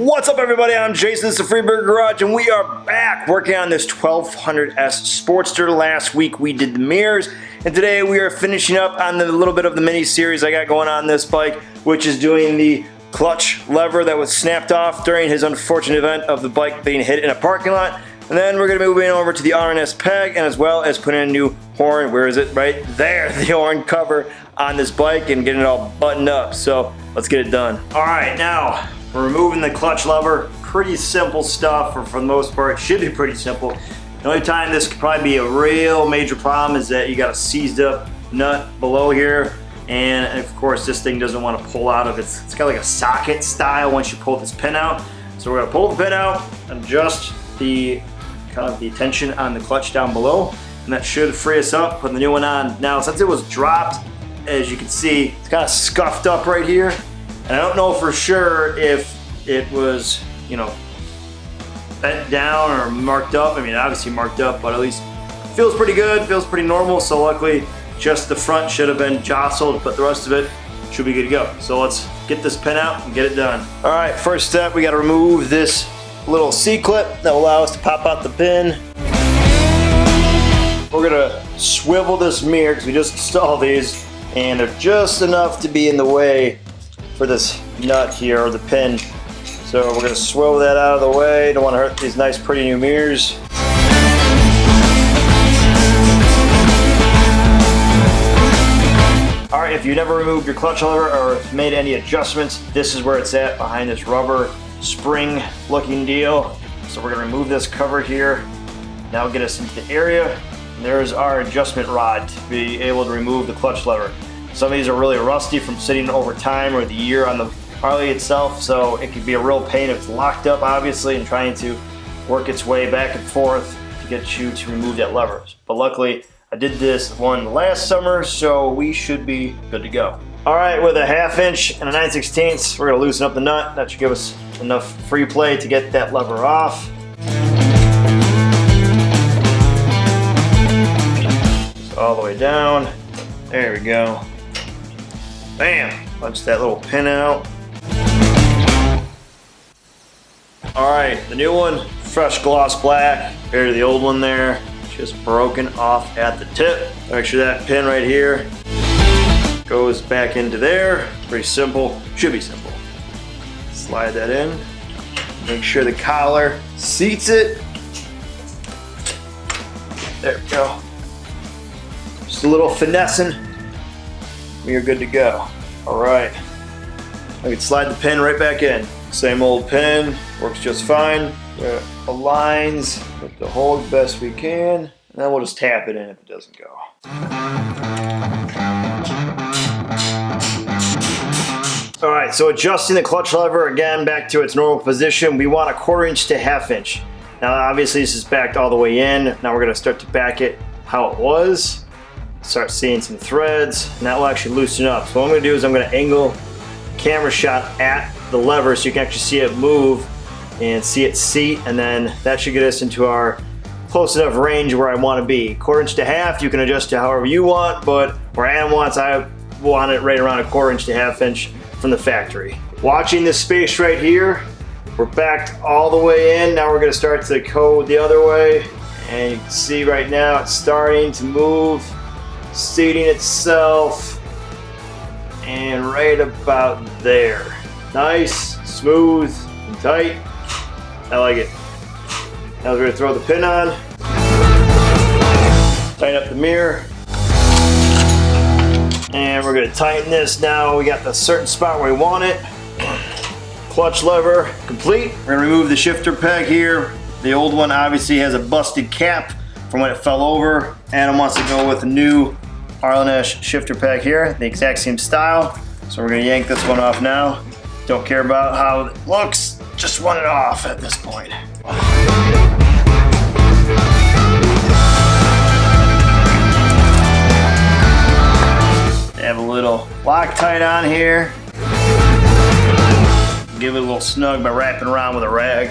What's up, everybody? I'm Jason, this is the Freeburg Garage, and we are back working on this 1200S Sportster. Last week we did the mirrors, and today we are finishing up on the little bit of the mini series I got going on this bike, which is doing the clutch lever that was snapped off during his unfortunate event of the bike being hit in a parking lot. And then we're going to be moving over to the Arlen Ness peg, and as well as putting in a new horn. Where is it? Right there, the horn cover on this bike, and getting it all buttoned up. So let's get it done. All right, now we're removing the clutch lever. Pretty simple stuff, or for the most part, it should be pretty simple. The only time this could probably be a real major problem is that you got a seized up nut below here, and of course this thing doesn't want to pull out of its. It's got like a socket style once you pull this pin out. So we're gonna pull the pin out, adjust the kind of the tension on the clutch down below, and that should free us up. Put the new one on. Now, since it was dropped, as you can see, it's kind of scuffed up right here, and I don't know for sure if it was, you know, bent down or marked up. I mean, obviously marked up, but at least feels pretty good, feels pretty normal. So luckily, just the front should have been jostled, but the rest of it should be good to go. So let's get this pin out and get it done. All right, first step, we got to remove this little C-clip that will allow us to pop out the pin. We're gonna swivel this mirror because we just installed these, and they're just enough to be in the way for this nut here, or the pin. So we're gonna swivel that out of the way. Don't want to hurt these nice pretty new mirrors. All right, if you never removed your clutch lever or made any adjustments, this is where it's at, behind this rubber spring looking deal. So we're gonna remove this cover here. Now get us into the area. And there's our adjustment rod to be able to remove the clutch lever. Some of these are really rusty from sitting over time or the year on the Harley itself, so it could be a real pain if it's locked up, obviously, and trying to work its way back and forth to get you to remove that lever. But luckily, I did this one last summer, so we should be good to go. All right, with a 1/2 inch and a 9/16, we're gonna loosen up the nut. That should give us enough free play to get that lever off. Just all the way down. There we go. Bam! Punch that little pin out. All right, the new one, fresh gloss black. Compared to the old one there, just broken off at the tip. Make sure that pin right here goes back into there. Pretty simple, should be simple. Slide that in. Make sure the collar seats it. There we go. Just a little finessing. We are good to go. All right. I can slide the pin right back in. Same old pin, works just fine. Aligns with the hole the best we can. And then we'll just tap it in if it doesn't go. All right, so adjusting the clutch lever again back to its normal position. We want a 1/4 inch to 1/2 inch. Now obviously this is backed all the way in. Now we're gonna start to back it how it was. Start seeing some threads, and that will actually loosen up. So what I'm gonna do is I'm gonna angle the camera shot at the lever so you can actually see it move and see it seat, and then that should get us into our close enough range where I want to be. 1/4 inch to 1/2, you can adjust to however you want, but where Adam wants, I want it right around a 1/4 inch to 1/2 inch from the factory. Watching this space right here, we're backed all the way in. Now we're going to start to go the other way, and you can see right now it's starting to move, seating itself, and right about there. Nice, smooth, and tight. I like it. Now we're going to throw the pin on, tighten up the mirror, and we're going to tighten this. Now we got the certain spot where we want it. Clutch lever complete. We're going to remove the shifter peg here. The old one obviously has a busted cap from when it fell over. Adam wants to go with a new Arlen Ness shifter peg here, the exact same style. So we're going to yank this one off now. Don't care about how it looks, just want it off at this point. Have a little Loctite on here. Give it a little snug by wrapping around with a rag.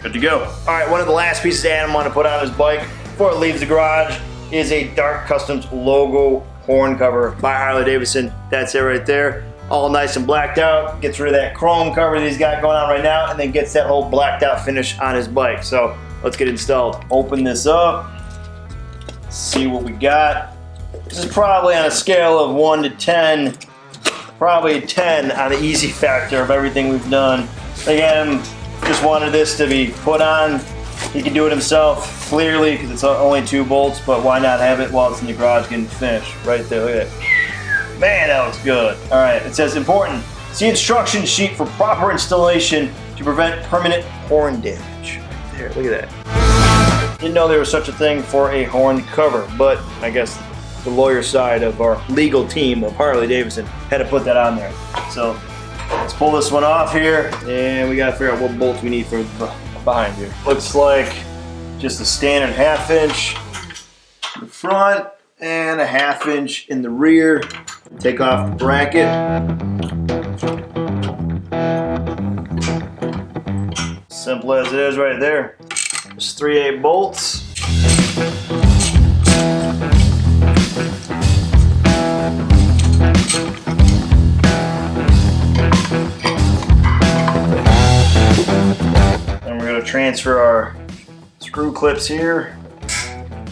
Good to go. All right, one of the last pieces Adam wanted to put on his bike before it leaves the garage is a Dark Customs logo horn cover by Harley-Davidson. That's it right there. all nice and blacked out. Gets rid of that chrome cover that he's got going on right now, and then gets that whole blacked out finish on his bike. So let's get it installed. Open this up, see what we got. This is probably on a scale of 1 to 10, probably a 10 on the easy factor of everything we've done. Again, just wanted this to be put on. He can do it himself, clearly, because it's only 2 bolts, but why not have it while it's in the garage getting finished? Right there, look at that. Man, that looks good. All right, it says important. See instruction sheet for proper installation to prevent permanent horn damage. Right there, look at that. Didn't know there was such a thing for a horn cover, but I guess the lawyer side of our legal team of Harley-Davidson had to put that on there. So let's pull this one off here, and we gotta figure out what bolts we need for behind here. Looks like just a standard 1/2 inch in the front and a 1/2 inch in the rear. Take off the bracket. Simple as it is right there. Just 3/8 bolts. Transfer our screw clips here,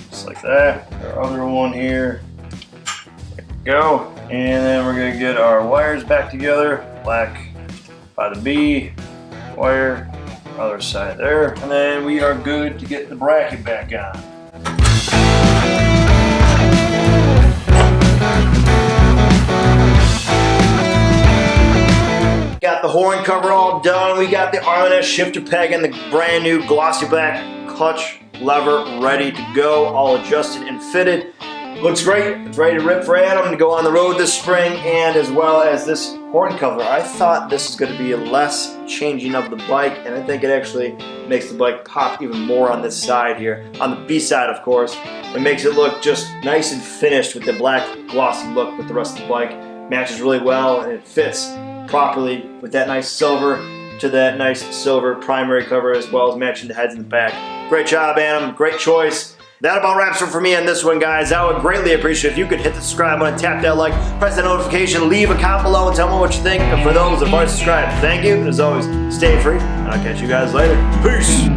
just like that. Our other one here. There we go. And then we're gonna get our wires back together. Black by the B wire, other side there. And then we are good to get the bracket back on. Got the horn cover all done. We got the Arlen Ness shifter peg and the brand new glossy black clutch lever ready to go, all adjusted and fitted. Looks great. It's ready to rip for Adam to go on the road this spring, and as well as this horn cover. I thought this is going to be a less changing of the bike, and I think it actually makes the bike pop even more on this side here. On the B side, of course, it makes it look just nice and finished with the black glossy look with the rest of the bike. Matches really well, and it fits properly with that nice silver to that nice silver primary cover, as well as matching the heads in the back. Great job, Adam. Great choice. That about wraps it for me on this one, guys. I would greatly appreciate if you could hit the subscribe button, tap that like, press that notification, leave a comment below and tell me what you think. And for those that have already subscribed, thank you. And as always, stay free. I'll catch you guys later. Peace.